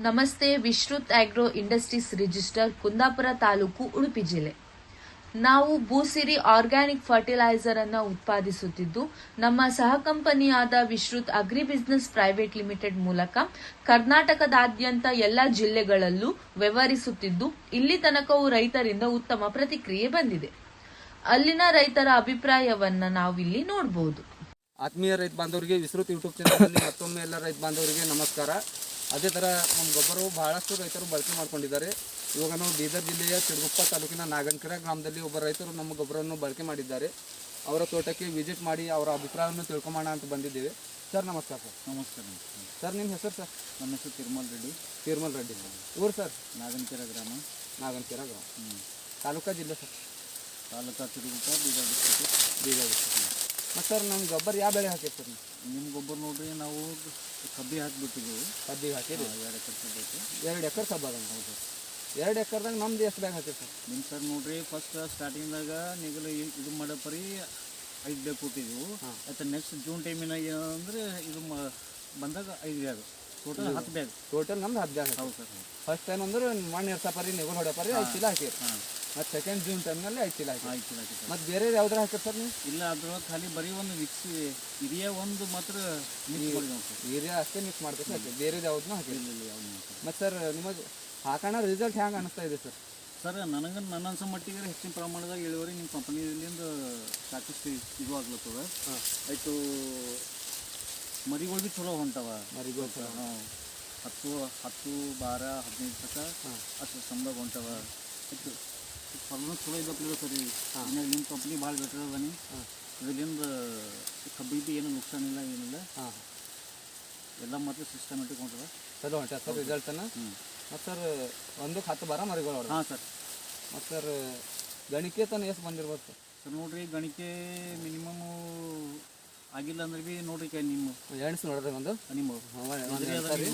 ನಮಸ್ತೆ. Vishrut agro industries register, Kundapura taluk, Udupi ಜಿಲ್ಲೆ. ನಾವು ಭೂಸಿರಿ ಆರ್ಗ್ಯಾನಿಕ್ ಫರ್ಟಿಲೈಸರ್ ಅನ್ನು ಉತ್ಪಾದಿಸುತ್ತಿದ್ದು, ನಮ್ಮ ಸಹ ಕಂಪನಿಯಾದ Vishrut agri business private limited ಮೂಲಕ ಕರ್ನಾಟಕದಾದ್ಯಂತ ಎಲ್ಲ ಜಿಲ್ಲೆಗಳಲ್ಲೂ ವ್ಯವಹರಿಸುತ್ತಿದ್ದು, ಇಲ್ಲಿ ತನಕವೂ ರೈತರಿಂದ ಉತ್ತಮ ಪ್ರತಿಕ್ರಿಯೆ ಬಂದಿದೆ. ಅಲ್ಲಿನ ರೈತರ ಅಭಿಪ್ರಾಯವನ್ನ ನಾವಿಲ್ಲಿ ನೋಡಬಹುದು. ಆತ್ಮೀಯ ರೈತ ಬಾಂಧವರಿಗೆ ವಿಶ್ರುತ್ ಯೂಟ್ಯೂಬ್ ಚಾನಲ್ ಮತ್ತೊಮ್ಮೆ ಎಲ್ಲ ರೈತ ಬಾಂಧವರಿಗೆ ನಮಸ್ಕಾರ. ಅದೇ ಥರ ನಮ್ಮ ಗೊಬ್ಬರವು ಬಹಳಷ್ಟು ರೈತರು ಬಳಕೆ ಮಾಡ್ಕೊಂಡಿದ್ದಾರೆ. ಇವಾಗ ನಾವು ಬೀದರ್ ಜಿಲ್ಲೆಯ ಸಿರುಗುಪ್ಪ ತಾಲೂಕಿನ ನಾಗನಕೆರೆ ಗ್ರಾಮದಲ್ಲಿ ಒಬ್ಬ ರೈತರು ನಮ್ಮ ಗೊಬ್ಬರವನ್ನು ಬಳಕೆ ಮಾಡಿದ್ದಾರೆ. ಅವರ ತೋಟಕ್ಕೆ ವಿಸಿಟ್ ಮಾಡಿ ಅವರ ಅಭಿಪ್ರಾಯವನ್ನು ತಿಳ್ಕೊಂಬೋಣ ಅಂತ ಬಂದಿದ್ದೇವೆ. ಸರ್ ನಮಸ್ಕಾರ. ಸರ್ ನಮಸ್ಕಾರ ಸರ್, ನಿಮ್ಮ ಹೆಸರು ಸರ್? ನಮ್ಮ ಹೆಸರು ತಿರುಮಲ್ ರೆಡ್ಡಿ. ತಿರುಮಲ್ ರೆಡ್ಡಿ ಊರು ಸರ್? ನಾಗನಕೆರೆ ಗ್ರಾಮ. ನಾಗನಕೆರೆ ಗ್ರಾಮ. ತಾಲೂಕಾ ಜಿಲ್ಲೆ sir? Taluka Siruguppa, Bidar district. Bidar district. ಮತ್ತು ಸರ್, ನಮ್ಮ ಗೊಬ್ಬರ ಯಾವ ಬೆಳೆ ಹಾಕಿ ಸರ್? ನಿಮ್ಮ ಗೊಬ್ಬರ ನೋಡ್ರಿ, ನಾವು ಕಬ್ಬಿ ಹಾಕಿಬಿಟ್ಟಿದ್ದೀವಿ. ಕಬ್ಬಿಗೆ ಹಾಕಿರಿ? 2 ಎಕರೆ ಕಬ್ಬೈತಿ. 2 ಎಕರೆ ಕಬ್ಬ ಅದ? ಹೌದು. 2 ಎಕರೆದಾಗ ನಮ್ದು ಎಷ್ಟು ಬ್ಯಾಗ್ ಹಾಕಿರಿ ಸರ್? ನಿಮ್ಮ ಸರ್ ನೋಡ್ರಿ, ಫಸ್ಟ್ ಸ್ಟಾರ್ಟಿಂಗ್ದಾಗ ನಿಗಲು ಇದು ಮಾಡೋ ಪರಿ 5 ಬ್ಯಾಗ್ ಕೊಟ್ಟಿದ್ದೆವು. ಆಯ್ತು, ನೆಕ್ಸ್ಟ್ ಜೂನ್ ಟೈಮಿನಾಗ ಏನಂದ್ರೆ ಇದು ಬಂದಾಗ 5 ಬ್ಯಾಗ್, ಟೋಟಲ್ 10 ಬ್ಯಾಗ್. ಟೋಟಲ್ ನಮ್ದು 10 ಬ್ಯಾಗ್. ಹೌದು ಸರ್. ಫಸ್ಟ್ ಟೈಮ್ ಅಂದ್ರೆ ಮಣ್ಣು ಎರ್ಸಪರಿ, ನೆಗಲ್ ಹೊಡಪರಿ 5 ಚೀಲ ಹಾಕಿರಿ. ಮತ್ತು ಸೆಕೆಂಡ್ ಜೂನ್ ಟೈಮ್ನಲ್ಲಿ 5 ಚೀಲ ಹಾಕಿ. 5 ಚೀಲ ಹಾಕಿ. ಮತ್ತು ಬೇರೆ ಯಾವ್ದಾರ ಹಾಕಿರಿ ಸರ್ ನೀವು? ಇಲ್ಲ, ಅದ್ರೊಳಗೆ ಖಾಲಿ ಬರೀ ಒಂದು ಮಿಕ್ಸ್ ಹಿರಿಯ ಒಂದು ಮಾತ್ರ ಮಿಕ್ಸ್ ಮಾಡಿದ್ವಿ ಸರ್. ಏರಿಯಾ ಅಷ್ಟೇ ಮಿಕ್ಸ್ ಮಾಡ್ತೀವಿ ಹಾಕಿ, ಬೇರೆದು ಯಾವುದನ್ನೂ ಹಾಕಿ. ಇಲ್ಲ ಯಾವ್ದು. ಮತ್ತು ಸರ್, ನಿಮಗೆ ಹಾಕೋಣ ರಿಸಲ್ಟ್ ಹೆಂಗೆ ಅನಿಸ್ತಾ ಇದೆ ಸರ್? ಸರ್, ನನಗೆ ನನ್ನ ಅನ್ಸೋ ಮಟ್ಟಿಗೆ ಹೆಚ್ಚಿನ ಪ್ರಮಾಣದಾಗ ಇಳುವರಿ ನಿಮ್ಮ ಕಂಪನಿಯಿಂದ ಸಾಕಷ್ಟು ಇದು ಆಗ್ಲತ್ತದ. ಆಯಿತು, ಮರಿಗಳು ಭೀ ಚಲೋ ಹೊಂಟವ. ಮರಿಗಳು ಚಲೋ 10, 12, 15 ತನಕ ಅಷ್ಟು ಸಂಬಳ ಹೊಂಟವ. ಆಯಿತು, ಫಲನೂ ಚಲೋ ಇದಪ್ಲಿಲ್ಲ ಸರಿ. ಇನ್ನು ನಿಮ್ಮ ಕಂಪ್ನಿ ಭಾಳ ಬೆಟರ್ ಅದ. ಇದರಿಂದ ಕಬ್ಬಿಗೆ ಭೀ ಏನೂ ನುಕ್ಸಾನ ಇಲ್ಲ, ಏನಿಲ್ಲ. ಎಲ್ಲ ಮತ್ತು ಸಿಸ್ಟಮೆಟಿಕ್ ಹೊಂಟದ. ಚಲೋ ಹೊಂಟ ಸರ್ ರಿಸಲ್ಟನ್ನು. ಮತ್ತು ಸರ್, 1ಕ್ಕೆ 10 ಮರಿಗಳು ಹೊಡೆದ? ಹಾಂ ಸರ್. ಮತ್ತು ಸರ್, ಗಣಿಕೆ ತನಕ ಎಷ್ಟು ಬಂದಿರ್ಬೋದು ಸರ್? ಸರ್ ನೋಡಿರಿ, ಗಣಿಕೆ ಮಿನಿಮಮ್ ಆಗಿಲ್ಲ ಅಂದ್ರೆ ಭೀ ನೋಡ್ರಿ ನಿಮ್ಮ ಎಣ್ಸ್ ನೋಡ್ರಿ ಒಂದು ನಿಮ್ಮ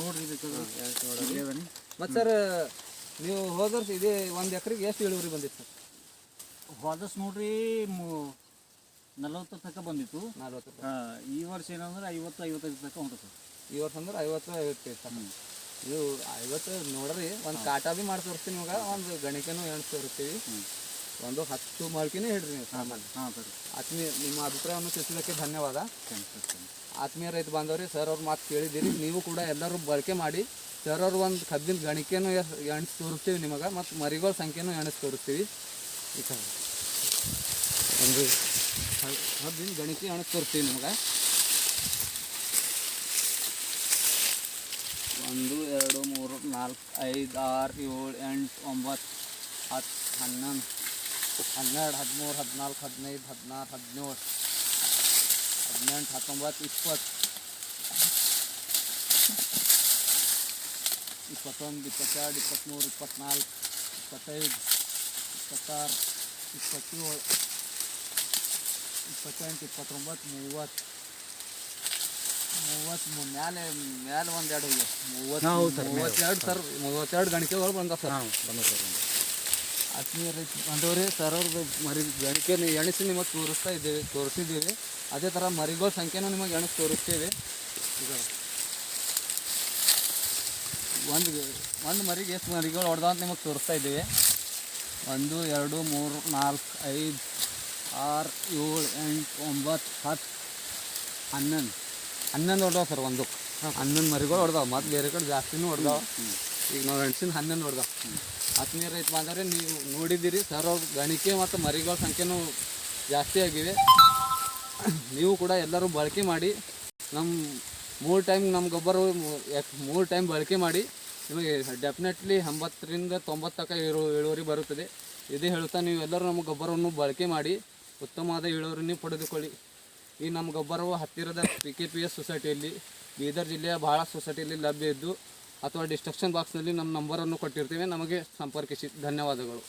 ನೋಡ್ರಿ. ಮತ್ತು ಸರ್, ನೀವು ಹೋದ ವರ್ಷ ಇದೇ 1 ಎಕರೆಗೆ ಎಷ್ಟು ಇಳುವರಿ ಬಂದಿತ್ತು ಸರ್? ಹೋದಸ್ ನೋಡ್ರಿ 40 ತನಕ ಬಂದಿತ್ತು. 40. ಈ ವರ್ಷ ಏನಂದ್ರೆ 50-55 ತನಕ ಹೊಂಟ ಸರ್. ಈ ವರ್ಷ ಅಂದ್ರೆ 50-50 ಸರ್. ಇದು 50 ನೋಡ್ರಿ, ಒಂದು ಕಾಟ ಭೀ ಮಾಡಿ ತೋರಿಸ್ತೀನಿ ನಿಮ್ಗೆ, ಒಂದು ಗಣಿಕೆನೂ ಎಣ್ಸ್ ತೋರಿಸ್ತೀವಿ, ಒಂದು 10 ಮೊಳಕೆನೇ ಹೇಳ್ರಿ ನೀವು ಸಾಮಾನ್ಯ. ಹಾಂ ಸರ್. ಆತ್ಮೀಯ, ನಿಮ್ಮ ಅಭಿಪ್ರಾಯವನ್ನು ತಿಳಿಸೋದಕ್ಕೆ ಧನ್ಯವಾದ. ಆತ್ಮೀಯ ರೈತ ಬಾಂಧವರೇ, ಸರ್ ಅವ್ರ ಮಾತು ಕೇಳಿದ್ದೀರಿ. ನೀವು ಕೂಡ ಎಲ್ಲರೂ ಬಳಕೆ ಮಾಡಿ. ಸರ್ ಅವ್ರು ಒಂದು ಕಬ್ಬಿನ ಗಣಿಕೆನೂ ಎಣಿಸಿ ತೋರಿಸ್ತೀವಿ ನಿಮಗೆ, ಮತ್ತು ಮರಿಗಳ ಸಂಖ್ಯೆನೂ ಎಣಿಸಿ ತೋರಿಸ್ತೀವಿ. ಈಗ ಒಂದು ಕಬ್ಬಿನ ಗಣಿಕೆ ಎಣಿಸಿ ತೋರಿಸ್ತೀವಿ ನಿಮಗೆ. 1, 2, 3, 4, 5, 6, 7, 8, 9, 10, 11, 12, 13, 14, 15, 16, 17, 18, 19, 20, 21, 22, 23, 24, 25, 26, 27, 28, 29, 30, 33 ಮ್ಯಾಲೆ ಒಂದೆರಡು ಹೋಗಿ 32 ಸರ್. 32 ಗಣಿಕೆಗಳು ಬಂದವು ಸರ್. ಆತ್ಮೀಯ ರೈತ ಬಂದವ್ರೆ, ಸರ್ ಅವ್ರದ್ದು ಮರಿ ಗಣಿಕೆ ಎಣಿಸಿ ನಿಮಗೆ ತೋರಿಸಿದ್ದೀವಿ. ಅದೇ ಥರ ಮರಿಗಳ ಸಂಖ್ಯೆನೂ ನಿಮಗೆ ಎಣಿಸಿ ತೋರಿಸ್ತೇವೆ. ಈಗ ಒಂದು ಮರಿಗೆ ಎಷ್ಟು ಮರಿಗಳು ಹೊಡೆದ ಅಂತ ನಿಮಗೆ ತೋರಿಸ್ತಾ ಇದ್ದೀವಿ. 1, 2, 3, 4, 5, 6, 7, 8, 9, 10, 11 ಹೊಡೆದಾವ ಸರ್. 11 ಮರಿಗಳು ಹೊಡೆದಾವ. ಮತ್ತು ಬೇರೆ ಕಡೆ ಜಾಸ್ತಿನೂ ಹೊಡೆದಾವ. ಈಗ ನಾವು ಎಣ್ಸಿನ 11 ಹೊಡೆದಾವ. ಆತ್ಮೀಯ ರೈತ ಬಾಂಧವರೇ, ನೀವು ನೋಡಿದ್ದೀರಿ, ಸರ್ ಅವ್ರ ಗಣಿಕೆ ಮತ್ತು ಮರಿಗಳ ಸಂಖ್ಯೆನೂ ಜಾಸ್ತಿ ಆಗಿವೆ. ನೀವು ಕೂಡ ಎಲ್ಲರೂ ಬಳಕೆ ಮಾಡಿ. ನಮ್ಮ 3 ಟೈಮ್ ನಮ್ಮ ಗೊಬ್ಬರ 3 ಟೈಮ್ ಬಳಕೆ ಮಾಡಿ. ನಿಮಗೆ ಡೆಫಿನೆಟ್ಲಿ 80ರಿಂದ 90 ತನಕ ಇಳುವರಿ ಬರುತ್ತದೆ. ಇದೇ ಹೇಳ್ತಾ ನೀವು ಎಲ್ಲರೂ ನಮ್ಮ ಗೊಬ್ಬರವನ್ನು ಬಳಕೆ ಮಾಡಿ ಉತ್ತಮವಾದ ಇಳುವರಿಯನ್ನು ಪಡೆದುಕೊಳ್ಳಿ. ಈ ನಮ್ಮ ಗೊಬ್ಬರವು ಹತ್ತಿರದ PKPS ಸೊಸೈಟಿಯಲ್ಲಿ, ಬೀದರ್ ಜಿಲ್ಲೆಯ ಬಹಳ ಸೊಸೈಟಿಯಲ್ಲಿ ಲಭ್ಯ ಇದ್ದು, ಅಥವಾ ಡಿಸ್ಕ್ರಿಪ್ಷನ್ ಬಾಕ್ಸ್ನಲ್ಲಿ ನಮ್ಮ ನಂಬರನ್ನು ಕೊಟ್ಟಿರ್ತೀವಿ. ನಮಗೆ ಸಂಪರ್ಕಿಸಿ. ಧನ್ಯವಾದಗಳು.